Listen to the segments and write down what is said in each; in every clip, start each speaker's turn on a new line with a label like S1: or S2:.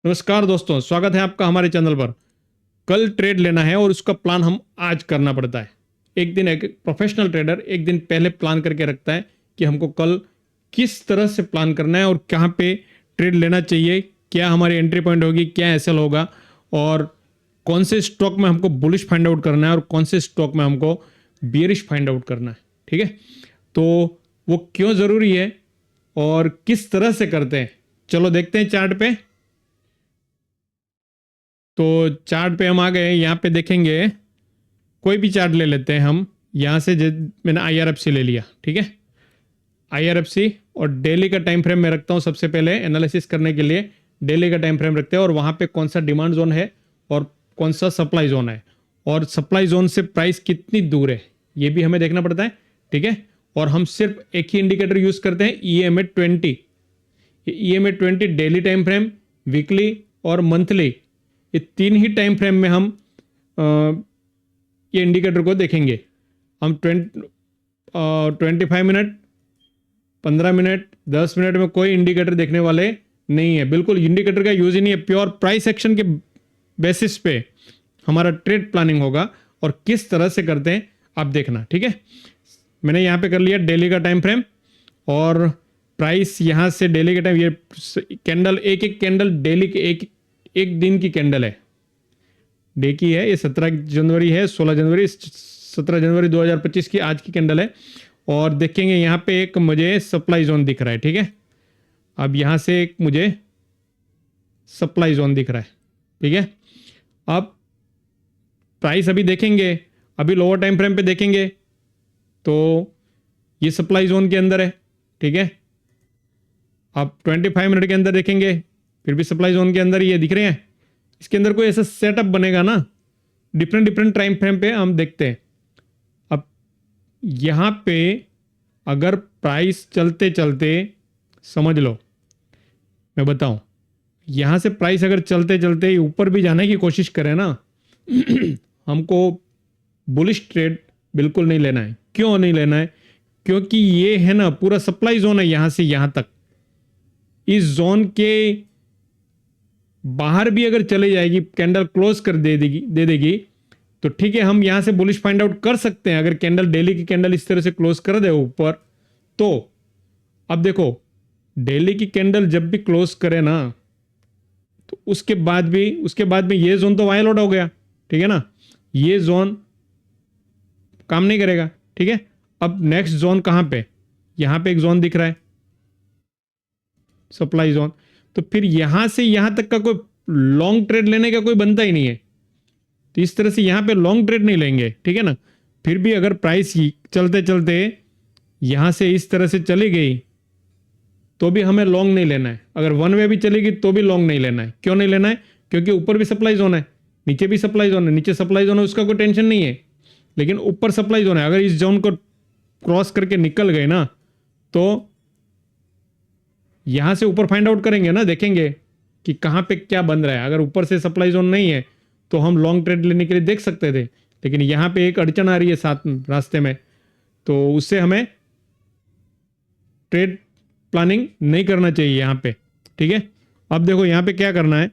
S1: नमस्कार दोस्तों, स्वागत है आपका हमारे चैनल पर। कल ट्रेड लेना है और उसका प्लान हम आज करना पड़ता है। एक दिन एक प्रोफेशनल ट्रेडर एक दिन पहले प्लान करके रखता है कि हमको कल किस तरह से प्लान करना है और कहाँ पे ट्रेड लेना चाहिए, क्या हमारी एंट्री पॉइंट होगी, क्या एसएल होगा और कौन से स्टॉक में हमको बुलिश फाइंड आउट करना है और कौन से स्टॉक में हमको बियरिश फाइंड आउट करना है। ठीक है, तो वो क्यों ज़रूरी है और किस तरह से करते हैं, चलो देखते हैं चार्ट पे। तो चार्ट पे हम आ गए, यहाँ पे देखेंगे कोई भी चार्ट ले लेते हैं हम। यहाँ से मैंने IRFC ले लिया, ठीक है, IRFC, और डेली का टाइम फ्रेम मैं रखता हूँ सबसे पहले एनालिसिस करने के लिए। डेली का टाइम फ्रेम रखते हैं और वहाँ पे कौन सा डिमांड जोन है और कौन सा सप्लाई जोन है और सप्लाई जोन से प्राइस कितनी दूर है ये भी हमें देखना पड़ता है। ठीक है, और हम सिर्फ एक ही इंडिकेटर यूज करते हैं, EMA20। EMA20 daily time frame, weekly और मंथली, ये तीन ही टाइम फ्रेम में हम ये इंडिकेटर को देखेंगे। हम 25 मिनट, 15 मिनट, 10 मिनट में कोई इंडिकेटर देखने वाले नहीं है। बिल्कुल इंडिकेटर का यूज ही नहीं है। प्योर प्राइस एक्शन के बेसिस पे हमारा ट्रेड प्लानिंग होगा और किस तरह से करते हैं आप देखना। ठीक है, मैंने यहाँ पे कर लिया डेली का टाइम फ्रेम और प्राइस यहाँ से डेली का टाइम, ये कैंडल एक एक कैंडल डेली के एक दिन की कैंडल है, डे की है। ये 17 जनवरी है, 16 जनवरी, 17 जनवरी 2025 की आज की कैंडल है। और देखेंगे यहाँ पे एक मुझे सप्लाई जोन दिख रहा है। ठीक है, अब यहाँ से एक मुझे सप्लाई जोन दिख रहा है। ठीक है, अब प्राइस अभी देखेंगे, अभी लोअर टाइम फ्रेम पे देखेंगे तो ये सप्लाई जोन के अंदर है। ठीक है, अब 25 मिनट के अंदर देखेंगे फिर भी सप्लाई जोन के अंदर ये दिख रहे हैं। इसके अंदर कोई ऐसा सेटअप बनेगा ना, डिफरेंट डिफरेंट टाइम फ्रेम पे हम देखते हैं। अब यहाँ पे अगर प्राइस चलते चलते, समझ लो मैं बताऊं, यहाँ से प्राइस अगर चलते चलते ऊपर भी जाने की कोशिश करें ना हमको बुलिश ट्रेड बिल्कुल नहीं लेना है। क्यों नहीं लेना है? क्योंकि ये है ना पूरा सप्लाई जोन है, यहां से यहां तक। इस जोन के बाहर भी अगर चले जाएगी, कैंडल क्लोज कर दे देगी तो ठीक है, हम यहां से बुलिश फाइंड आउट कर सकते हैं। अगर कैंडल डेली की कैंडल इस तरह से क्लोज कर दे ऊपर, तो अब देखो डेली की कैंडल जब भी क्लोज करे ना तो उसके बाद भी ये जोन तो वायलेट हो गया। ठीक है ना, ये जोन काम नहीं करेगा। ठीक है, अब नेक्स्ट जोन कहां पे, यहां पे एक जोन दिख रहा है, सप्लाई जोन। तो फिर यहां से यहां तक का कोई लॉन्ग ट्रेड लेने का कोई बनता ही नहीं है। तो इस तरह से यहां पे लॉन्ग ट्रेड नहीं लेंगे। ठीक है ना, फिर भी अगर प्राइस चलते चलते यहां से इस तरह से चली गई तो भी हमें लॉन्ग नहीं लेना है। अगर वन वे भी चलेगी तो भी लॉन्ग नहीं लेना है। क्यों नहीं लेना है? क्योंकि ऊपर भी सप्लाई जोन है, नीचे भी सप्लाई जोन है। नीचे सप्लाई जोन है उसका कोई टेंशन नहीं है, लेकिन ऊपर सप्लाई जोन है। अगर इस जोन को क्रॉस करके निकल गए ना तो यहां से ऊपर फाइंड आउट करेंगे ना, देखेंगे कि कहां पे क्या बन रहा है। अगर ऊपर से सप्लाई जोन नहीं है तो हम लॉन्ग ट्रेड लेने के लिए देख सकते थे, लेकिन यहां पे एक अड़चन आ रही है साथ रास्ते में, तो उससे हमें ट्रेड प्लानिंग नहीं करना चाहिए यहां पे। ठीक है, अब देखो यहां पे क्या करना है।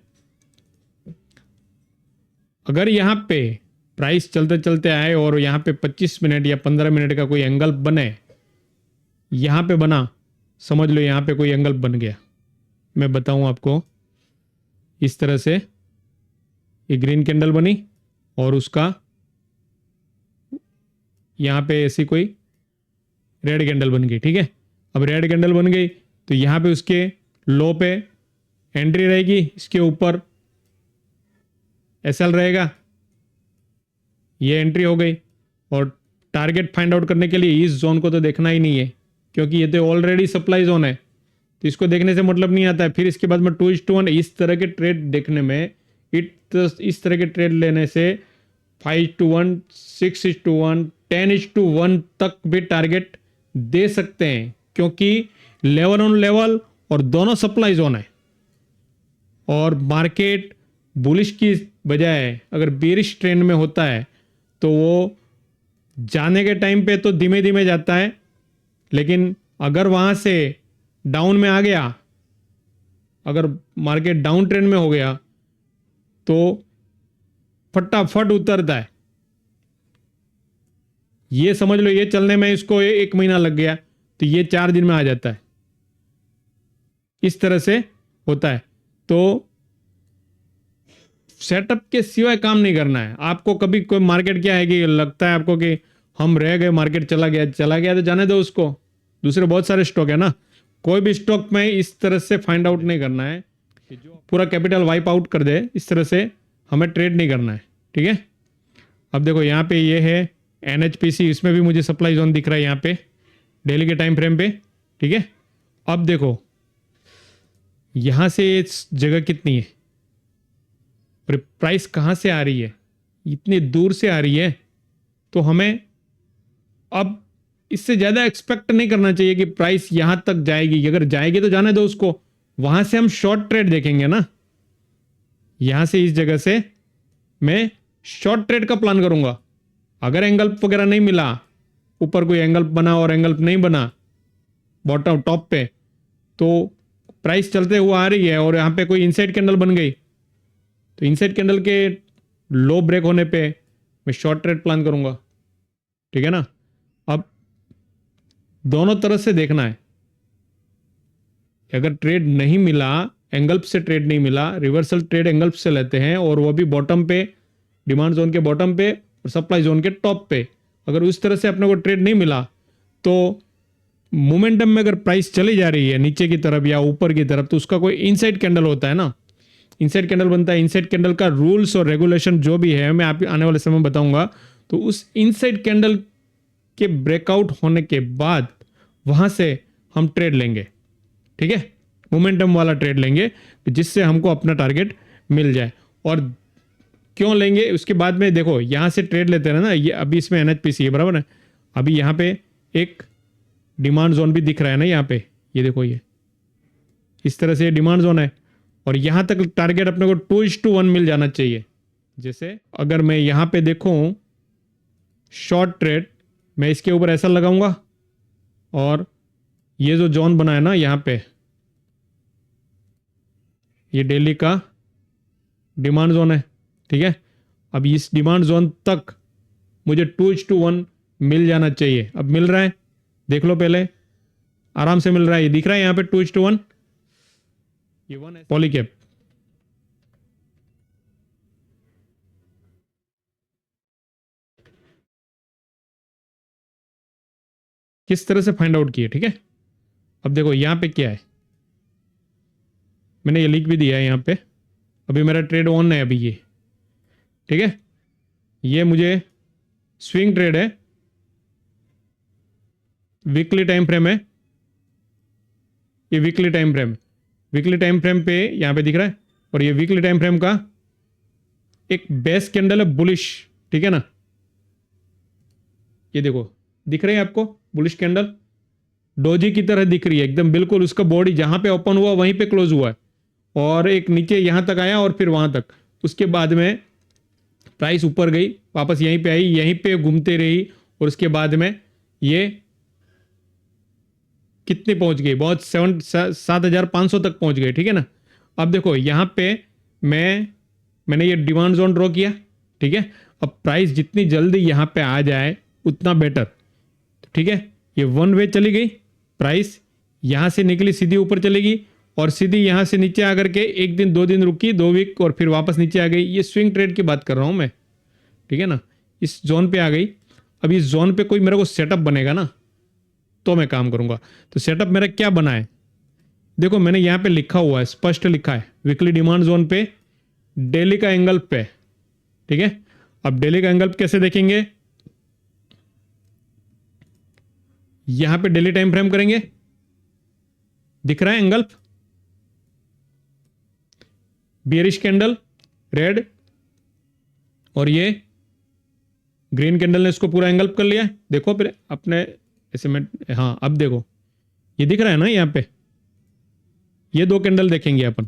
S1: अगर यहां पे प्राइस चलते चलते आए और यहां पे 25 मिनट या 15 मिनट का कोई एंगल बने, यहां पे बना, समझ लो यहां पे कोई एंगल बन गया। मैं बताऊं आपको, इस तरह से ये ग्रीन कैंडल बनी और उसका यहां पे ऐसी कोई रेड कैंडल बन गई। ठीक है, अब रेड कैंडल बन गई तो यहां पे उसके लो पे एंट्री रहेगी, इसके ऊपर एसएल रहेगा, ये एंट्री हो गई। और टारगेट फाइंड आउट करने के लिए इस जोन को तो देखना ही नहीं है, क्योंकि ये तो ऑलरेडी सप्लाई जोन है, तो इसको देखने से मतलब नहीं आता है। फिर इसके बाद में 2:1 इस तरह के ट्रेड देखने में, इस तरह के ट्रेड लेने से 5:1, 6:1, 10:1 तक भी टारगेट दे सकते हैं, क्योंकि लेवल ऑन लेवल और दोनों सप्लाई जोन है। और मार्केट बुलिश की बजाय अगर बेरिश ट्रेंड में होता है तो वो जाने के टाइम पे तो धीमे धीमे जाता है, लेकिन अगर वहां से डाउन में आ गया, अगर मार्केट डाउन ट्रेंड में हो गया तो फटाफट उतरता है। ये समझ लो, ये चलने में इसको 1 महीना लग गया तो ये 4 दिन में आ जाता है। इस तरह से होता है। तो सेटअप के सिवाय काम नहीं करना है आपको। कभी कोई मार्केट क्या है कि लगता है आपको कि हम रह गए, मार्केट चला गया तो जाने दो उसको, दूसरे बहुत सारे स्टॉक है ना। कोई भी स्टॉक में इस तरह से फाइंड आउट नहीं करना है कि जो पूरा कैपिटल वाइप आउट कर दे, इस तरह से हमें ट्रेड नहीं करना है। ठीक है, अब देखो यहाँ पे ये है NHPC, इसमें भी मुझे सप्लाई जोन दिख रहा है यहाँ पे डेली के टाइम फ्रेम पे। ठीक है, अब देखो यहाँ से इस जगह कितनी है और प्राइस कहाँ से आ रही है, इतनी दूर से आ रही है। तो हमें अब इससे ज़्यादा एक्सपेक्ट नहीं करना चाहिए कि प्राइस यहाँ तक जाएगी। अगर जाएगी तो जाने दो उसको, वहाँ से हम शॉर्ट ट्रेड देखेंगे ना। यहाँ से इस जगह से मैं शॉर्ट ट्रेड का प्लान करूँगा। अगर एंगल्प वगैरह नहीं मिला, ऊपर कोई एंगल्प बना और एंगल्प नहीं बना बॉटम टॉप पे, तो प्राइस चलते हुए आ रही है और यहाँ पे कोई इनसाइड कैंडल बन गई, तो इनसाइड कैंडल के लो ब्रेक होने पे मैं शॉर्ट ट्रेड प्लान करूँगा। ठीक है ना, अब दोनों तरह से देखना है। अगर ट्रेड नहीं मिला, एंगल्प से ट्रेड नहीं मिला, रिवर्सल ट्रेड एंगल्प से लेते हैं और वो भी बॉटम पे, डिमांड जोन के बॉटम पे और सप्लाई जोन के टॉप पे। अगर उस तरह से अपने को ट्रेड नहीं मिला तो मोमेंटम में अगर प्राइस चली जा रही है नीचे की तरफ या ऊपर की तरफ, तो उसका कोई इनसाइड कैंडल होता है ना, इनसाइड कैंडल बनता है। इनसाइड कैंडल का रूल्स और रेगुलेशन जो भी है मैं आप आने वाले समय में बताऊंगा। तो उस इनसाइड कैंडल के ब्रेकआउट होने के बाद वहां से हम ट्रेड लेंगे। ठीक है, मोमेंटम वाला ट्रेड लेंगे जिससे हमको अपना टारगेट मिल जाए। और क्यों लेंगे उसके बाद में देखो, यहां से ट्रेड लेते हैं ना, ये अभी इसमें NHPC है, बराबर है। अभी यहाँ पे एक डिमांड जोन भी दिख रहा है ना यहाँ पे, ये देखो, ये इस तरह से डिमांड जोन है और यहां तक टारगेट अपने को 2:1 मिल जाना चाहिए। जैसे अगर मैं यहां पे देखूं शॉर्ट ट्रेड, मैं इसके ऊपर ऐसा लगाऊंगा और ये जो जोन बना है ना यहाँ पे, ये डेली का डिमांड जोन है। ठीक है, अब इस डिमांड जोन तक मुझे 2:1 मिल जाना चाहिए। अब मिल रहा है, देख लो, पहले आराम से मिल रहा है, ये दिख रहा है यहाँ पे 2:1, ये 1 पॉलीकैप। किस तरह से फाइंड आउट किए। ठीक है, अब देखो यहाँ पे क्या है, मैंने ये लिख भी दिया है यहाँ पे। अभी मेरा ट्रेड ऑन है अभी ये। ठीक है, ये मुझे स्विंग ट्रेड है, वीकली टाइम फ्रेम है, ये weekly time frame, weekly time frame पे यहाँ पे दिख रहा है। और ये वीकली टाइम फ्रेम का एक बेस कैंडल है बुलिश। ठीक है ना, ये देखो दिख रही है आपको बुलिश कैंडल, डोजी की तरह दिख रही है एकदम बिल्कुल। उसका बॉडी जहां पे ओपन हुआ वहीं पे क्लोज हुआ है और एक नीचे यहां तक आया और फिर वहां तक। उसके बाद में प्राइस ऊपर गई, वापस यहीं पे आई, यहीं पे घूमते रही और उसके बाद में ये कितने पहुंच गई, बहुत 7,500 तक पहुंच गए। ठीक है ना, अब देखो यहाँ पे मैंने ये डिमांड जोन ड्रॉ किया। ठीक है, अब प्राइस जितनी जल्दी यहाँ पे आ जाए उतना बेटर। ठीक है, ये 1 वे चली गई, प्राइस यहाँ से निकली सीधी ऊपर चलेगी और सीधी यहाँ से नीचे आकर के 1 दिन 2 दिन रुकी, 2 वीक, और फिर वापस नीचे आ गई। ये स्विंग ट्रेड की बात कर रहा हूँ मैं। ठीक है ना, इस जोन पे आ गई। अब इस जोन पे कोई मेरे को सेटअप बनेगा ना तो मैं काम करूंगा। तो सेटअप मेरा क्या बना है, देखो मैंने यहाँ पे लिखा हुआ है, स्पष्ट लिखा है, वीकली डिमांड जोन पे डेली का एंगल पे। ठीक है, अब डेली का एंगल कैसे देखेंगे, यहां पे डेली टाइम फ्रेम करेंगे, दिख रहा है एंगल, बियरिश कैंडल रेड और ये ग्रीन कैंडल ने इसको पूरा एंगल्प कर लिया है। देखो फिर अपने ऐसे में, हाँ अब देखो ये दिख रहा है ना यहाँ पे, ये 2 कैंडल देखेंगे अपन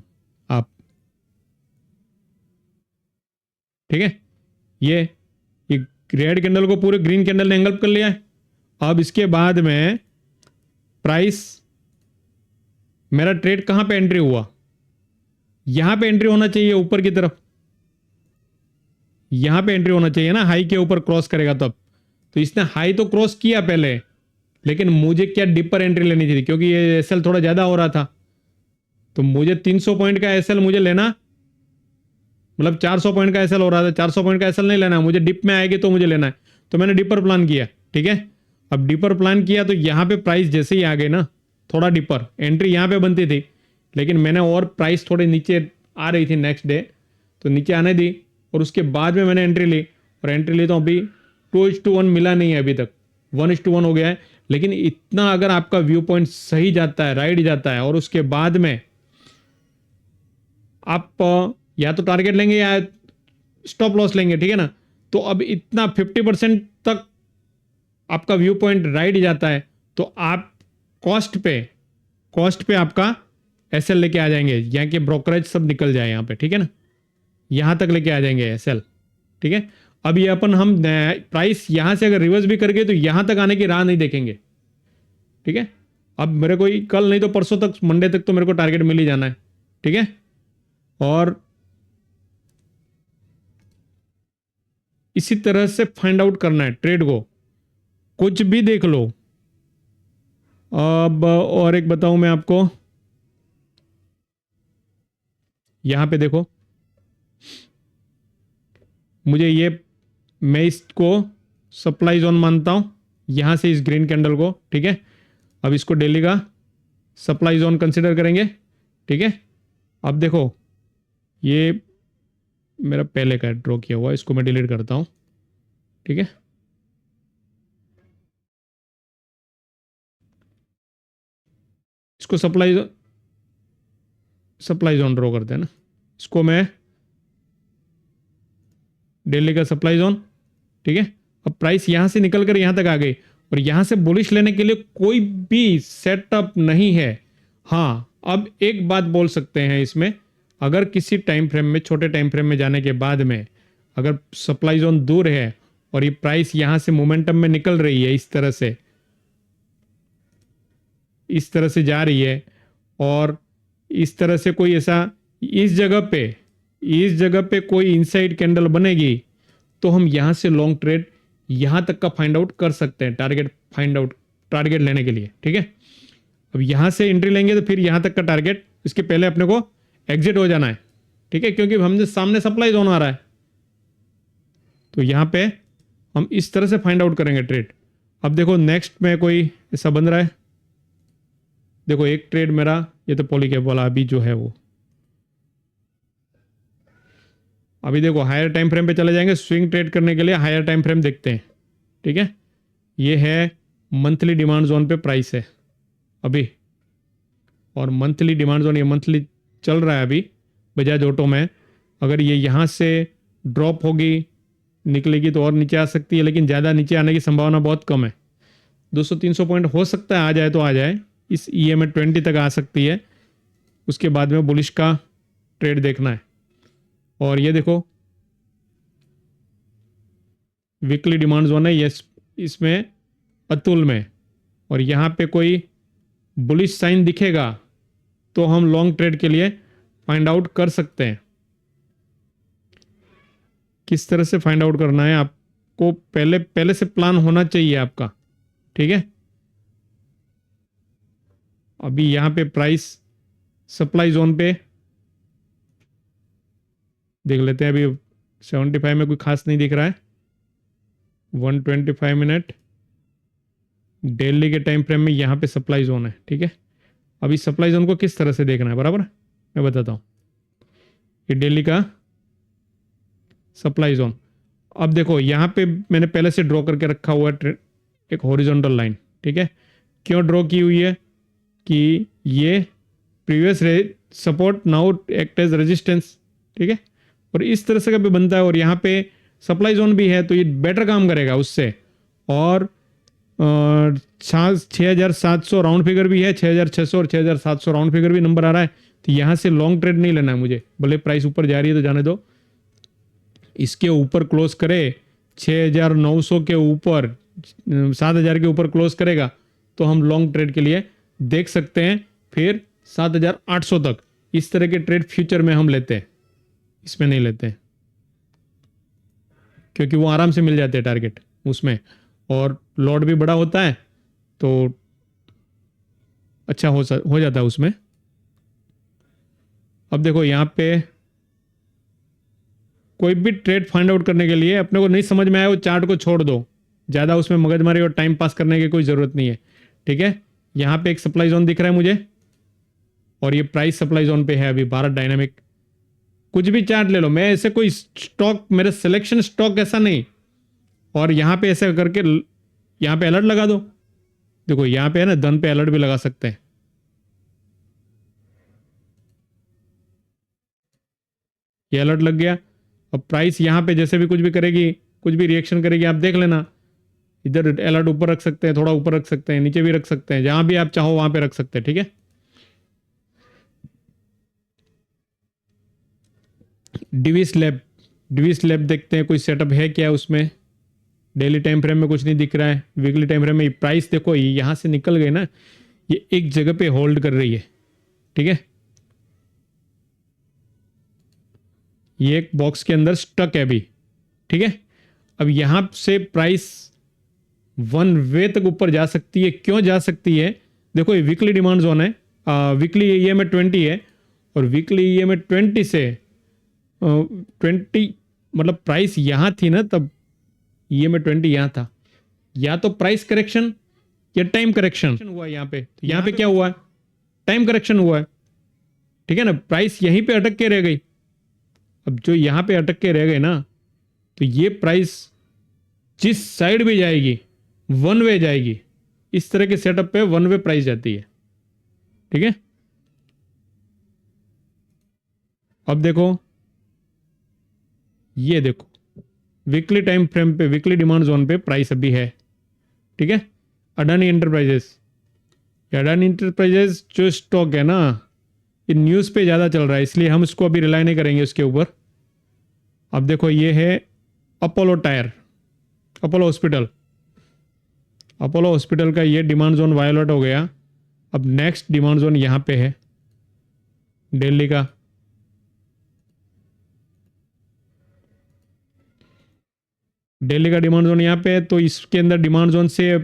S1: आप। ठीक है, ये रेड कैंडल को पूरे ग्रीन कैंडल ने एंगल्प कर लिया है। अब इसके बाद में प्राइस, मेरा ट्रेड कहां पे एंट्री हुआ, यहां पे एंट्री होना चाहिए ऊपर की तरफ, यहां पे एंट्री होना चाहिए ना, हाई के ऊपर क्रॉस करेगा तब। तो इसने हाई तो क्रॉस किया पहले, लेकिन मुझे क्या डिपर एंट्री लेनी थी क्योंकि ये एसएल थोड़ा ज्यादा हो रहा था। तो मुझे 300 पॉइंट का एसएल मुझे लेना, मतलब 400 पॉइंट का एसएल हो रहा था, 400 पॉइंट का एसएल नहीं लेना है मुझे, डिप में आएगी तो मुझे लेना है। तो मैंने डिपर प्लान किया, ठीक है। अब डिपर प्लान किया तो यहां पे प्राइस जैसे ही आ गई ना, थोड़ा डिपर एंट्री यहां पे बनती थी, लेकिन मैंने और प्राइस थोड़े नीचे आ रही थी नेक्स्ट डे, तो नीचे आने दी और उसके बाद में मैंने एंट्री ली। और एंट्री ली तो अभी 2:1 मिला नहीं है अभी तक, 1:1 हो गया है। लेकिन इतना अगर आपका व्यू पॉइंट सही जाता है, राइट जाता है, और उसके बाद में आप या तो टारगेट लेंगे या स्टॉप लॉस लेंगे, ठीक है ना। तो अब इतना 50% तक आपका व्यू पॉइंट राइट जाता है तो आप कॉस्ट पे आपका एसएल लेके आ जाएंगे, यहाँ के ब्रोकरेज सब निकल जाए यहाँ पे, ठीक है ना, यहाँ तक लेके आ जाएंगे एसएल, ठीक है। अब ये अपन हम प्राइस यहां से अगर रिवर्स भी कर गए तो यहां तक आने की राह नहीं देखेंगे, ठीक है। अब मेरे को कल नहीं तो परसों तक, मंडे तक तो मेरे को टारगेट मिल ही जाना है, ठीक है। और इसी तरह से फाइंड आउट करना है ट्रेड को, कुछ भी देख लो। अब और एक बताऊं मैं आपको, यहां पे देखो, मुझे ये, मैं इसको सप्लाई जोन मानता हूं, यहां से इस ग्रीन कैंडल को, ठीक है। अब इसको डेली का सप्लाई जोन कंसीडर करेंगे, ठीक है। अब देखो ये मेरा पहले का ड्रॉ किया हुआ, इसको मैं डिलीट करता हूं, ठीक है। इसको सप्लाई जोन ड्रॉ करते हैं ना, इसको मैं डेली का सप्लाई जोन, ठीक है। अब प्राइस यहां से निकल कर यहां तक आ गई और यहां से बुलिश लेने के लिए कोई भी सेटअप नहीं है। हाँ, अब एक बात बोल सकते हैं इसमें, अगर किसी टाइम फ्रेम में, छोटे टाइम फ्रेम में जाने के बाद में अगर सप्लाई जोन दूर है और ये प्राइस यहां से मोमेंटम में निकल रही है, इस तरह से जा रही है, और इस तरह से कोई ऐसा इस जगह पे कोई इनसाइड कैंडल बनेगी तो हम यहां से लॉन्ग ट्रेड यहां तक का फाइंड आउट कर सकते हैं, टारगेट लेने के लिए, ठीक है। अब यहां से एंट्री लेंगे तो फिर यहां तक का टारगेट, इसके पहले अपने को एग्जिट हो जाना है, ठीक है, क्योंकि हमने सामने सप्लाई जोन आ रहा है। तो यहां पे हम इस तरह से फाइंड आउट करेंगे ट्रेड। अब देखो नेक्स्ट में कोई ऐसा बन रहा है, देखो एक ट्रेड मेरा, ये तो पॉलीकैप वाला अभी जो है वो, अभी देखो हायर टाइम फ्रेम पे चले जाएंगे स्विंग ट्रेड करने के लिए, हायर टाइम फ्रेम देखते हैं, ठीक है। ये है मंथली डिमांड जोन पे प्राइस है अभी, और मंथली डिमांड जोन, ये मंथली चल रहा है अभी बजाज ऑटो में। अगर ये यहाँ से ड्रॉप होगी, निकलेगी तो और नीचे आ सकती है, लेकिन ज़्यादा नीचे आने की संभावना बहुत कम है। 200-300 पॉइंट हो सकता है, आ जाए तो आ जाए, इस EMA 20 तक आ सकती है, उसके बाद में बुलिश का ट्रेड देखना है। और ये देखो वीकली डिमांड जोन है, यस, इसमें अतुल में, और यहाँ पे कोई बुलिश साइन दिखेगा तो हम लॉन्ग ट्रेड के लिए फाइंड आउट कर सकते हैं। किस तरह से फाइंड आउट करना है आपको, पहले से प्लान होना चाहिए आपका, ठीक है। अभी यहां पे प्राइस सप्लाई जोन पे देख लेते हैं, अभी 75 में कोई खास नहीं दिख रहा है, 125 मिनट डेली के टाइम फ्रेम में यहां पे सप्लाई जोन है, ठीक है। अभी सप्लाई जोन को किस तरह से देखना है, बराबर मैं बताता हूं। ये डेली का सप्लाई जोन, अब देखो यहां पे मैंने पहले से ड्रॉ करके रखा हुआ है एक हॉरिजॉन्टल लाइन, ठीक है। क्यों ड्रॉ की हुई है कि ये previous support now act as resistance, ठीक है। और इस तरह से कभी बनता है, और यहाँ पे सप्लाई जोन भी है तो ये बेटर काम करेगा उससे। और 6700 राउंड फिगर भी है, 6600 और 6700 राउंड फिगर भी नंबर आ रहा है। तो यहाँ से लॉन्ग ट्रेड नहीं लेना है मुझे, भले प्राइस ऊपर जा रही है तो जाने दो, इसके ऊपर क्लोज करे 6900 के ऊपर, 7000 के ऊपर क्लोज करेगा तो हम लॉन्ग ट्रेड के लिए देख सकते हैं, फिर 7800 तक। इस तरह के ट्रेड फ्यूचर में हम लेते हैं, इसमें नहीं लेते हैं, क्योंकि वो आराम से मिल जाते हैं टारगेट उसमें, और लॉट भी बड़ा होता है तो अच्छा हो जाता है उसमें। अब देखो यहाँ पे कोई भी ट्रेड फाइंड आउट करने के लिए अपने को नहीं समझ में आया वो चार्ट को छोड़ दो, ज़्यादा उसमें मगजमारी और टाइम पास करने की कोई ज़रूरत नहीं है। ठीक है, यहाँ पे एक सप्लाई जोन दिख रहा है मुझे, और ये प्राइस सप्लाई जोन पे है अभी भारत डायनामिक। कुछ भी चार्ट ले लो, मैं ऐसे कोई स्टॉक, मेरा सिलेक्शन स्टॉक ऐसा नहीं, और यहाँ पे ऐसे करके यहाँ पे अलर्ट लगा दो। देखो यहाँ पे है ना, धन पे अलर्ट भी लगा सकते हैं। ये अलर्ट लग गया। अब प्राइस यहाँ पे जैसे भी कुछ भी करेगी, कुछ भी रिएक्शन करेगी, आप देख लेना। इधर अलर्ट ऊपर रख सकते हैं, थोड़ा ऊपर रख सकते हैं, नीचे भी रख सकते हैं, जहां भी आप चाहो वहां पे रख सकते हैं। ठीक है, डिविस लैब, डिविस लैब देखते हैं कोई सेटअप है क्या उसमें। डेली टाइम फ्रेम में कुछ नहीं दिख रहा है, वीकली टाइम फ्रेम में प्राइस देखो यहां से निकल गई ना, ये एक जगह पे होल्ड कर रही है। ठीक है, ये एक बॉक्स के अंदर स्टक है अभी। ठीक है, अब यहां से प्राइस वन वे तक ऊपर जा सकती है। क्यों जा सकती है? देखो ये वीकली डिमांड जोन है, वीकली ईएमए 20 है, और वीकली ईएमए 20 से 20 मतलब प्राइस यहां थी ना, तब ईएमए 20 यहां था। या तो प्राइस करेक्शन या टाइम करेक्शन हुआ यहाँ पे। तो यहाँ पे क्या हुआ है? टाइम करेक्शन हुआ है। ठीक है ना, प्राइस यहीं पे अटक के रह गई। अब जो यहाँ पे अटक के रह गए ना, तो ये प्राइस जिस साइड भी जाएगी वन वे जाएगी। इस तरह के सेटअप पे वन वे प्राइस जाती है। ठीक है, अब देखो, ये देखो वीकली टाइम फ्रेम पे, वीकली डिमांड जोन पे प्राइस अभी है। ठीक है, अडानी एंटरप्राइजेस, अडानी एंटरप्राइजेस जो स्टॉक है ना, ये न्यूज़ पे ज़्यादा चल रहा है, इसलिए हम इसको अभी रिलाई नहीं करेंगे उसके ऊपर। अब देखो ये है Apollo tyre, Apollo hospital, Apollo hospital का ये डिमांड जोन वायोलेट हो गया। अब नेक्स्ट डिमांड जोन यहाँ पे है दिल्ली का। दिल्ली का डिमांड जोन यहाँ पे है, तो इसके अंदर डिमांड जोन से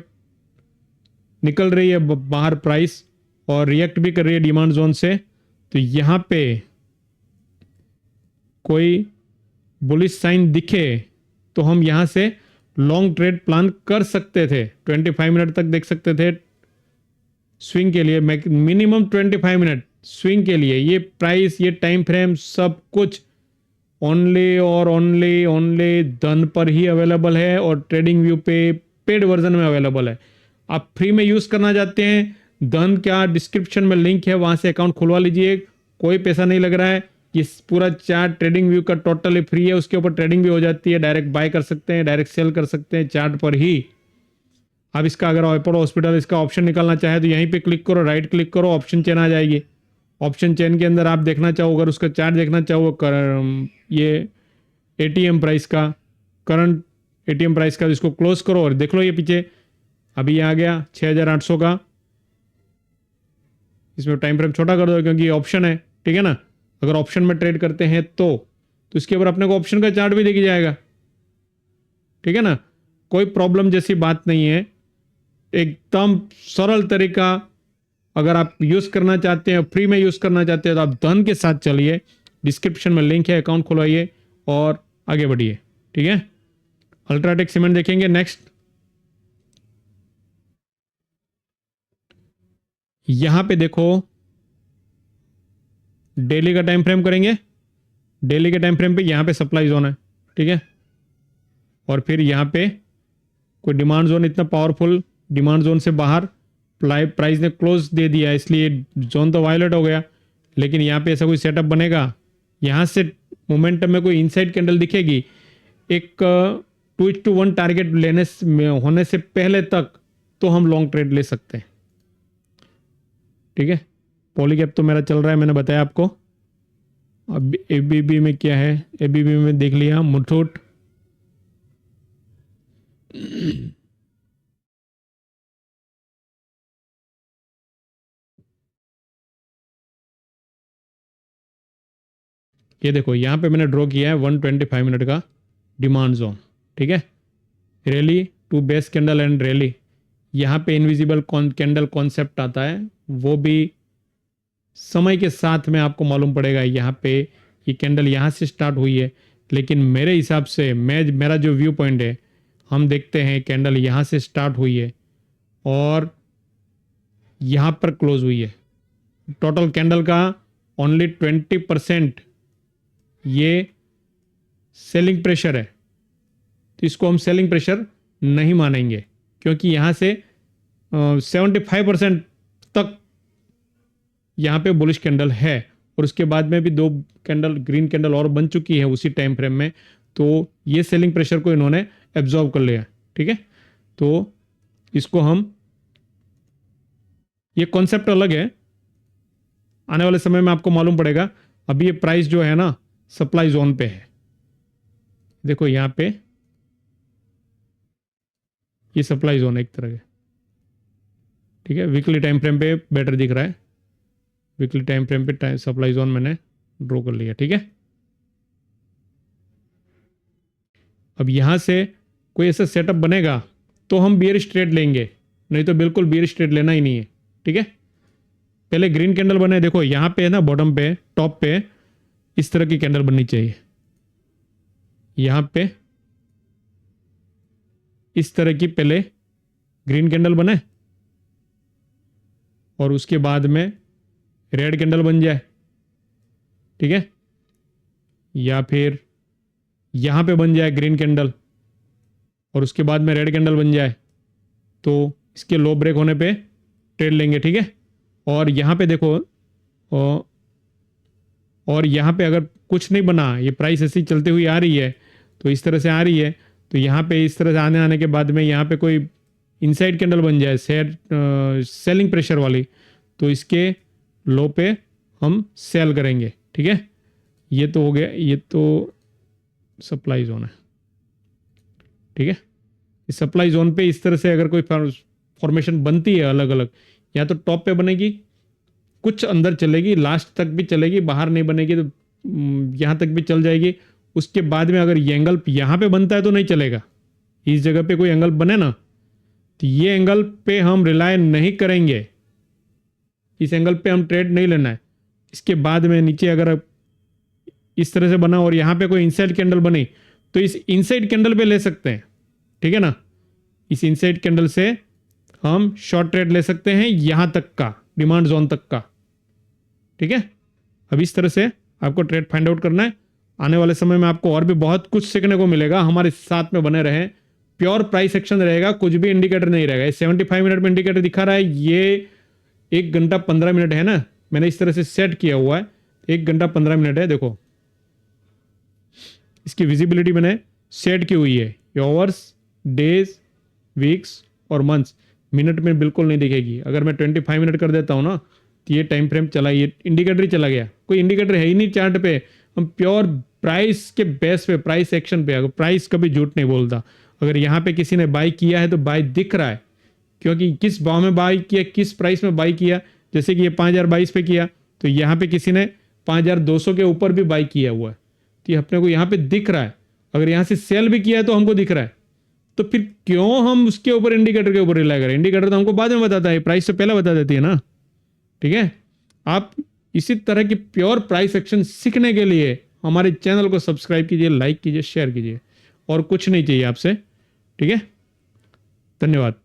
S1: निकल रही है बाहर प्राइस, और रिएक्ट भी कर रही है डिमांड जोन से। तो यहाँ पे कोई बुलिश साइन दिखे तो हम यहाँ से लॉन्ग ट्रेड प्लान कर सकते थे। 25 मिनट तक देख सकते थे स्विंग के लिए, मिनिमम 25 मिनट स्विंग के लिए। ये प्राइस, ये टाइम फ्रेम, सब कुछ ओनली और ओनली ओनली धन पर ही अवेलेबल है, और ट्रेडिंग व्यू पे पेड वर्जन में अवेलेबल है। आप फ्री में यूज करना चाहते हैं, धन क्या डिस्क्रिप्शन में लिंक है, वहां से अकाउंट खुलवा लीजिए, कोई पैसा नहीं लग रहा है। ये पूरा चार्ट ट्रेडिंग व्यू का टोटली फ्री है, उसके ऊपर ट्रेडिंग भी हो जाती है, डायरेक्ट बाय कर सकते हैं, डायरेक्ट सेल कर सकते हैं चार्ट पर ही। अब इसका अगर अपोलो हॉस्पिटल इसका ऑप्शन निकालना चाहे तो यहीं पे क्लिक करो, राइट क्लिक करो, ऑप्शन चेन आ जाएगी। ऑप्शन चेन के अंदर आप देखना चाहो, अगर उसका चार्ट देखना चाहो, ये एटीएम प्राइस का, करंट एटीएम प्राइस का, इसको क्लोज करो और देख लो ये पीछे अभी आ गया 6800 का। इसमें टाइम फ्रेम छोटा कर दो क्योंकि ये ऑप्शन है। ठीक है ना, अगर ऑप्शन में ट्रेड करते हैं तो इसके ऊपर अपने को ऑप्शन का चार्ट भी दिख जाएगा। ठीक है ना, कोई प्रॉब्लम जैसी बात नहीं है, एकदम सरल तरीका। अगर आप यूज करना चाहते हैं, फ्री में यूज करना चाहते हैं, तो आप धन के साथ चलिए, डिस्क्रिप्शन में लिंक है, अकाउंट खुलवाइए और आगे बढ़िए। ठीक है, अल्ट्राटेक सीमेंट देखेंगे नेक्स्ट। यहां पे देखो डेली का टाइम फ्रेम करेंगे, डेली के टाइम फ्रेम पे यहां पे सप्लाई जोन है। ठीक है, और फिर यहां पे कोई डिमांड जोन, इतना पावरफुल डिमांड जोन से बाहर प्राइस ने क्लोज दे दिया, इसलिए जोन तो वायलेट हो गया। लेकिन यहाँ पे ऐसा कोई सेटअप बनेगा, यहाँ से मोमेंटम में कोई इनसाइड कैंडल दिखेगी, एक 2:1 टारगेट होने से पहले तक, तो हम लॉन्ग ट्रेड ले सकते हैं। ठीक है, पॉलीकैप तो मेरा चल रहा है, मैंने बताया आपको। अब एबीबी में क्या है, एबीबी में देख लिया मुथूट। ये देखो यहाँ पे मैंने ड्रॉ किया है 125 मिनट का डिमांड जोन, ठीक है। Rally to base candle and rally, यहाँ पे इनविजिबल कैंडल कॉन्सेप्ट आता है, वो भी समय के साथ में आपको मालूम पड़ेगा। यहाँ पे ये कैंडल यहाँ से स्टार्ट हुई है, लेकिन मेरे हिसाब से मेरा जो व्यू पॉइंट है, हम देखते हैं कैंडल यहाँ से स्टार्ट हुई है और यहाँ पर क्लोज हुई है। टोटल कैंडल का ओनली 20% ये सेलिंग प्रेशर है, तो इसको हम सेलिंग प्रेशर नहीं मानेंगे, क्योंकि यहाँ से 75% तक यहाँ पे बुलिश कैंडल है और उसके बाद में भी 2 कैंडल ग्रीन कैंडल और बन चुकी है उसी टाइम फ्रेम में, तो ये सेलिंग प्रेशर को इन्होंने एब्जॉर्ब कर लिया, ठीक है। तो इसको हम, ये कॉन्सेप्ट अलग है, आने वाले समय में आपको मालूम पड़ेगा। अभी ये प्राइस जो है ना सप्लाई जोन पे है, देखो यहाँ पे ये सप्लाई जोन है एक तरह के, ठीक है। वीकली टाइम फ्रेम पे बेटर दिख रहा है, वीकली टाइम फ्रेम पे सप्लाई जोन मैंने ड्रॉ कर लिया, ठीक है। अब यहां से कोई ऐसा सेटअप बनेगा तो हम बियरिश ट्रेड लेंगे, नहीं तो बिल्कुल बियरिश ट्रेड लेना ही नहीं है, ठीक है। पहले ग्रीन कैंडल बने, देखो यहां पे है ना बॉटम पे टॉप पे इस तरह की कैंडल बननी चाहिए, यहां पे इस तरह की पहले ग्रीन कैंडल बने और उसके बाद में रेड कैंडल बन जाए, ठीक है, या फिर यहां पे बन जाए ग्रीन कैंडल और उसके बाद में रेड कैंडल बन जाए, तो इसके लो ब्रेक होने पे ट्रेड लेंगे, ठीक है। और यहां पे देखो और यहां पे अगर कुछ नहीं बना, ये प्राइस ऐसी चलती हुई आ रही है, तो इस तरह से आ रही है, तो यहाँ पे इस तरह से आने के बाद में यहाँ पे कोई इनसाइड कैंडल बन जाए सेलिंग प्रेशर वाली, तो इसके लो पे हम सेल करेंगे, ठीक है। ये तो हो गया, ये तो सप्लाई जोन है, ठीक है। इस सप्लाई जोन पे इस तरह से अगर कोई फॉर्मेशन बनती है अलग अलग, या तो टॉप पे बनेगी, कुछ अंदर चलेगी, लास्ट तक भी चलेगी, बाहर नहीं बनेगी तो यहाँ तक भी चल जाएगी। उसके बाद में अगर ये एंगल यहाँ पे बनता है तो नहीं चलेगा, इस जगह पे कोई एंगल बने ना, तो ये एंगल पे हम रिलाय नहीं करेंगे, इस एंगल पे हम ट्रेड नहीं लेना है। इसके बाद में नीचे अगर इस तरह से बना और यहाँ पे कोई इनसाइड कैंडल बनी, तो इस इनसाइड कैंडल पे ले सकते हैं, ठीक है ना। इस इनसाइड कैंडल से हम शॉर्ट ट्रेड ले सकते हैं यहाँ तक का, डिमांड जोन तक का, ठीक है। अब इस तरह से आपको ट्रेड फाइंड आउट करना है। आने वाले समय में आपको और भी बहुत कुछ सीखने को मिलेगा, हमारे साथ में बने रहें। प्योर प्राइस एक्शन रहेगा, कुछ भी इंडिकेटर नहीं रहेगा। 75 मिनट में इंडिकेटर दिखा रहा है, ये 1 घंटा 15 मिनट है ना, मैंने इस तरह से सेट किया हुआ है, 1 घंटा 15 मिनट है। देखो इसकी विजिबिलिटी मैंने सेट की हुई है, आवर्स, डेज, वीक्स और मंथ्स, मिनट में बिल्कुल नहीं दिखेगी। अगर मैं 25 मिनट कर देता हूँ ना, तो ये टाइम फ्रेम चला, ये इंडिकेटर ही चला गया, कोई इंडिकेटर है ही नहीं चार्ट पे। हम प्योर प्राइस के बेस पे, प्राइस एक्शन पे, अगर प्राइस कभी झूठ नहीं बोलता, अगर यहाँ पे किसी ने बाई किया है तो बाई दिख रहा है, क्योंकि किस भाव में बाई किया, किस प्राइस में बाई किया। जैसे कि ये 5022 पे किया, तो यहाँ पे किसी ने 5200 के ऊपर भी बाई किया हुआ है, तो ये अपने को यहाँ पे दिख रहा है। अगर यहाँ से सेल भी किया है तो हमको दिख रहा है, तो फिर क्यों हम उसके ऊपर इंडिकेटर के ऊपर रिलाई करें। इंडिकेटर तो हमको बाद में बताता है, प्राइस से पहले बता देती है ना, ठीक है। आप इसी तरह की प्योर प्राइस एक्शन सीखने के लिए हमारे चैनल को सब्सक्राइब कीजिए, लाइक कीजिए, शेयर कीजिए, और कुछ नहीं चाहिए आपसे, ठीक है। धन्यवाद।